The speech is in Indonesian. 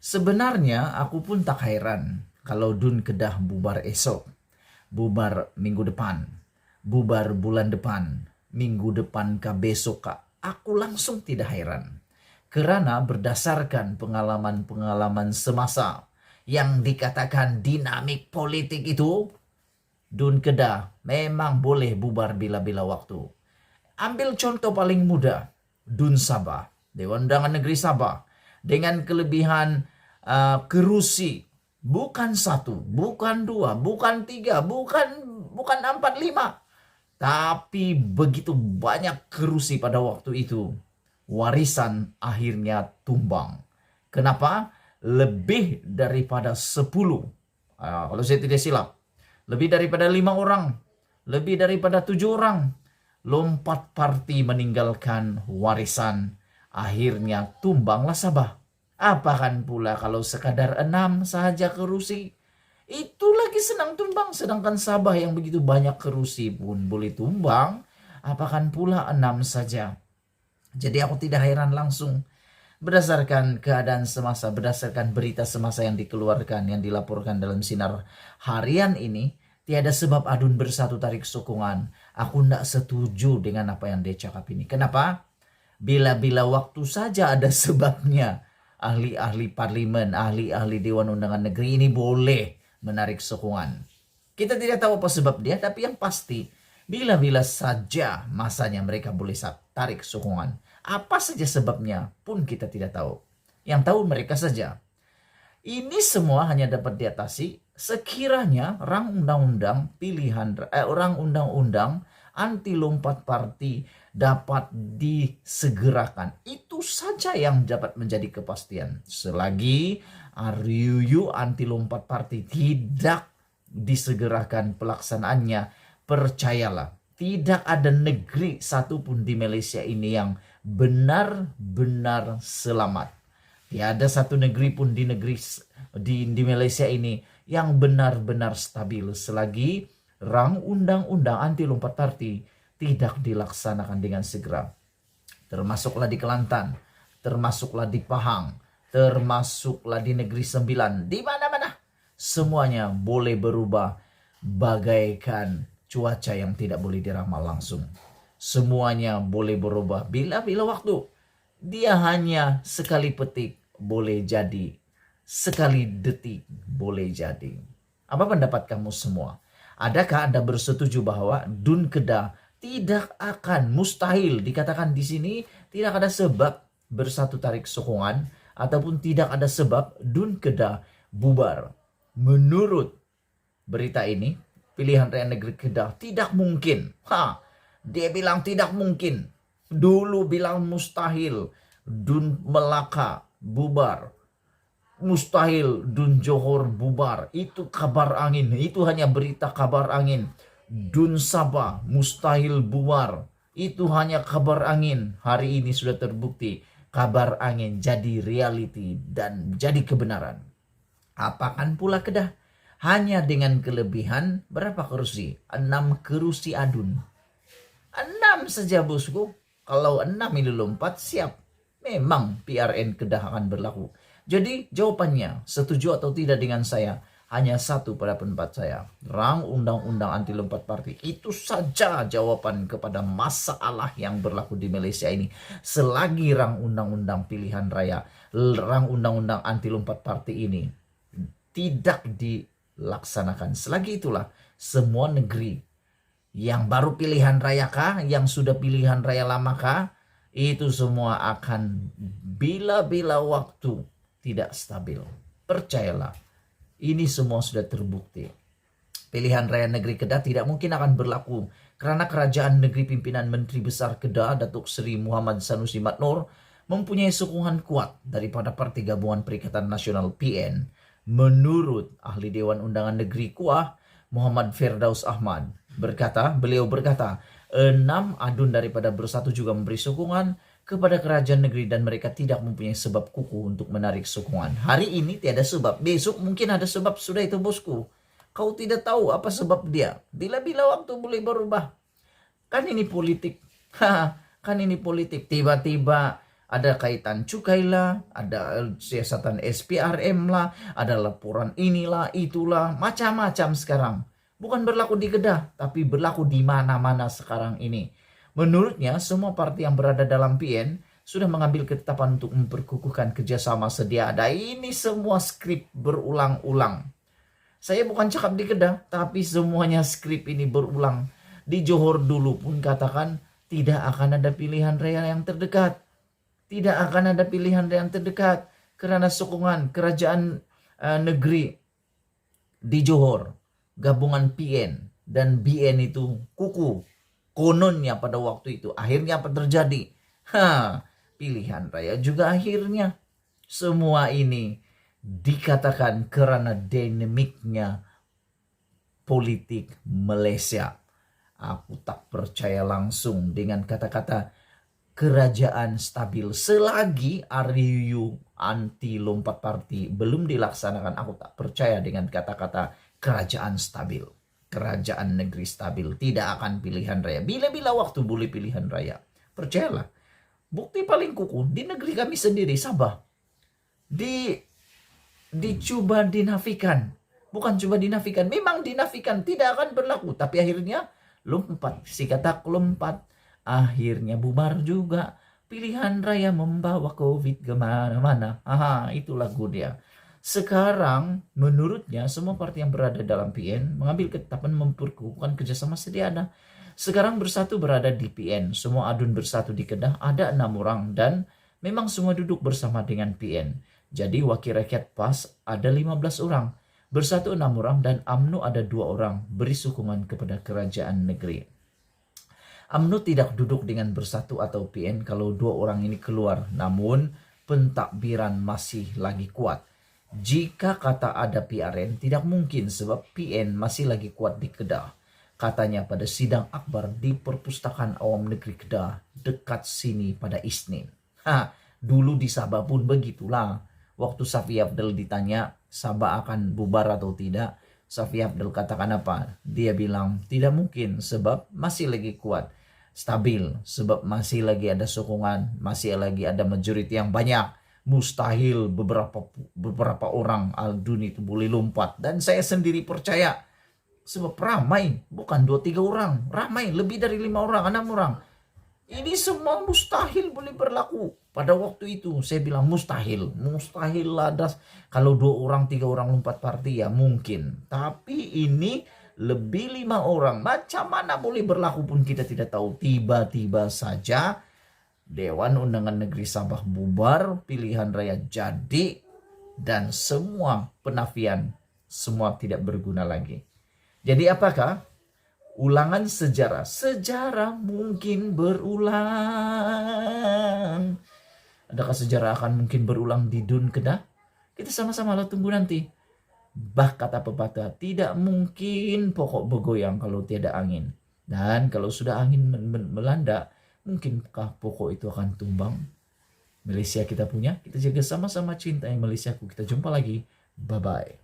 Sebenarnya aku pun tak heran kalau Dun Kedah bubar esok, bubar minggu depan, bubar bulan depan, minggu depan kah besok kah. Aku langsung tidak heran. Karena berdasarkan pengalaman-pengalaman semasa yang dikatakan dinamik politik itu, Dun Kedah memang boleh bubar bila-bila waktu. Ambil contoh paling mudah, Dun Sabah, Dewan Undangan Negeri Sabah, dengan kelebihan kerusi, bukan satu, bukan dua, bukan tiga, bukan empat, lima, tapi begitu banyak kerusi pada waktu itu. Warisan akhirnya tumbang. Kenapa? Lebih daripada 10. Kalau saya tidak silap. Lebih daripada 5 orang. Lebih daripada 7 orang. Lompat parti meninggalkan warisan. Akhirnya tumbanglah Sabah. Apakan pula kalau sekadar 6 saja kerusi. Itu lagi senang tumbang. Sedangkan Sabah yang begitu banyak kerusi pun boleh tumbang. Apakan pula 6 saja. Jadi aku tidak heran langsung. Berdasarkan keadaan semasa, berdasarkan berita semasa yang dikeluarkan, yang dilaporkan dalam sinar harian ini, tiada sebab adun bersatu tarik sokongan. Aku tidak setuju dengan apa yang dia cakap ini. Kenapa? Bila-bila waktu saja ada sebabnya. Ahli-ahli parlimen, ahli-ahli Dewan Undangan Negeri ini boleh menarik sokongan. Kita tidak tahu apa sebab dia, tapi yang pasti bila-bila saja masanya mereka boleh tarik sokongan. Apa saja sebabnya pun kita tidak tahu. Yang tahu mereka saja. Ini semua hanya dapat diatasi sekiranya rang undang-undang orang undang-undang anti lompat parti dapat disegerakan. Itu saja yang dapat menjadi kepastian. Selagi RUU anti lompat parti tidak disegerakan pelaksanaannya, percayalah, tidak ada negeri satupun di Malaysia ini yang benar-benar selamat. Tiada satu negeri pun di Malaysia ini yang benar-benar stabil selagi rang undang-undang anti lompat parti tidak dilaksanakan dengan segera. Termasuklah di Kelantan, termasuklah di Pahang, termasuklah di Negeri Sembilan, di mana-mana. Semuanya boleh berubah bagaikan cuaca yang tidak boleh diramal langsung. Semuanya boleh berubah bila-bila waktu. Dia hanya sekali petik boleh jadi, sekali detik boleh jadi. Apa pendapat kamu semua? Adakah Anda bersetuju bahwa Dun Kedah tidak akan, mustahil dikatakan di sini tidak ada sebab bersatu tarik sokongan ataupun tidak ada sebab Dun Kedah bubar? Menurut berita ini, pilihan rakyat negeri Kedah tidak mungkin. Dia bilang tidak mungkin. Dulu bilang mustahil Dun Melaka bubar. Mustahil Dun Johor bubar. Itu kabar angin. Itu hanya berita kabar angin. Dun Sabah mustahil bubar. Itu hanya kabar angin. Hari ini sudah terbukti kabar angin jadi reality dan jadi kebenaran. Apakan pula Kedah? Hanya dengan kelebihan berapa kerusi? 6 kerusi adun. 6 saja bosku. Kalau 6 ini lompat siap. Memang PRN Kedah akan berlaku. Jadi jawabannya setuju atau tidak dengan saya? Hanya satu pada pendapat saya. Rang undang-undang anti lompat parti. Itu saja jawaban kepada masalah yang berlaku di Malaysia ini. Selagi rang undang-undang pilihan raya, rang undang-undang anti lompat parti ini tidak dilaksanakan. Selagi itulah semua negeri yang baru pilihan raya kah, yang sudah pilihan raya lama kah, itu semua akan bila-bila waktu tidak stabil. Percayalah, ini semua sudah terbukti. Pilihan raya negeri Kedah tidak mungkin akan berlaku karena kerajaan negeri pimpinan Menteri Besar Kedah, Datuk Seri Muhammad Sanusi Madnor, mempunyai sokongan kuat daripada Parti Gabungan Perikatan Nasional PN. Menurut ahli Dewan Undangan Negeri Kuah, Muhammad Firdaus Ahmad, beliau berkata, 6 adun daripada Bersatu juga memberi sokongan kepada kerajaan negeri dan mereka tidak mempunyai sebab kukuh untuk menarik sokongan. Hari ini tiada sebab, besok mungkin ada sebab, sudah itu bosku. Kau tidak tahu apa sebab dia. Bila-bila waktu boleh berubah. Kan ini politik. Kan ini politik. Tiba-tiba Ada kaitan cukai lah, ada siasatan SPRM lah, ada laporan inilah, itulah, macam-macam sekarang. Bukan berlaku di Kedah, tapi berlaku di mana-mana sekarang ini. Menurutnya, semua partai yang berada dalam PN sudah mengambil ketetapan untuk memperkukuhkan kerjasama sedia ada. Ini semua skrip berulang-ulang. Saya bukan cakap di Kedah, tapi semuanya skrip ini berulang. Di Johor dulu pun katakan tidak akan ada pilihan raya yang terdekat. Tidak akan ada pilihan raya yang terdekat karena sokongan kerajaan negeri di Johor. Gabungan PN dan BN itu kuku. Kononnya pada waktu itu. Akhirnya apa terjadi? Pilihan raya juga akhirnya. Semua ini dikatakan karena dinamiknya politik Malaysia. Aku tak percaya langsung dengan kata-kata kerajaan stabil. Selagi RUU anti lompat parti belum dilaksanakan, aku tak percaya dengan kata-kata kerajaan stabil. Kerajaan negeri stabil. Tidak akan pilihan raya. Bila-bila waktu boleh pilihan raya. Percayalah. Bukti paling kukuh di negeri kami sendiri, Sabah. Dicoba dinafikan. Bukan coba dinafikan. Memang dinafikan. Tidak akan berlaku. Tapi akhirnya lompat. Si kata lompat. Akhirnya bubar juga. Pilihan raya membawa COVID kemana-mana. Itu lagu dia. Sekarang menurutnya semua partai yang berada dalam PN mengambil ketetapan memperkukuhkan kerjasama sedia ada. Sekarang bersatu berada di PN. Semua adun bersatu di Kedah. Ada 6 orang. Dan memang semua duduk bersama dengan PN. Jadi wakil rakyat PAS ada 15 orang. Bersatu 6 orang dan UMNO ada 2 orang. Beri sokongan kepada kerajaan negeri. UMNO tidak duduk dengan bersatu atau PN kalau 2 orang ini keluar. Namun pentakbiran masih lagi kuat. Jika kata ada PRN tidak mungkin sebab PN masih lagi kuat di Kedah. Katanya pada sidang akbar di Perpustakaan Awam Negeri Kedah dekat sini pada Isnin. Dulu di Sabah pun begitulah. Waktu Safi Abdul ditanya Sabah akan bubar atau tidak, Safi Abdul katakan apa? Dia bilang tidak mungkin sebab masih lagi kuat, stabil, sebab masih lagi ada sokongan, masih lagi ada majority yang banyak. Mustahil beberapa orang Aldun itu boleh lompat. Dan saya sendiri percaya sebab ramai, bukan 2-3 orang, ramai lebih dari 5 orang, 6 orang. Ini semua mustahil boleh berlaku. Pada waktu itu saya bilang mustahil lah. Kalau 2 orang 3 orang lompat parti ya mungkin. Tapi ini lebih 5 orang. Macam mana boleh berlaku pun kita tidak tahu. Tiba-tiba saja Dewan Undangan Negeri Sabah bubar, pilihan raya jadi, dan semua penafian semua tidak berguna lagi. Jadi apakah? Ulangan sejarah. Sejarah mungkin berulang. Adakah sejarah akan mungkin berulang di Dun Kedah? Kita sama-sama lah tunggu nanti. Bah kata pepatah, tidak mungkin pokok bergoyang kalau tiada angin. Dan kalau sudah angin melanda, mungkinkah pokok itu akan tumbang? Malaysia kita punya, kita jaga sama-sama cinta yang Malaysiaku. Kita jumpa lagi. Bye-bye.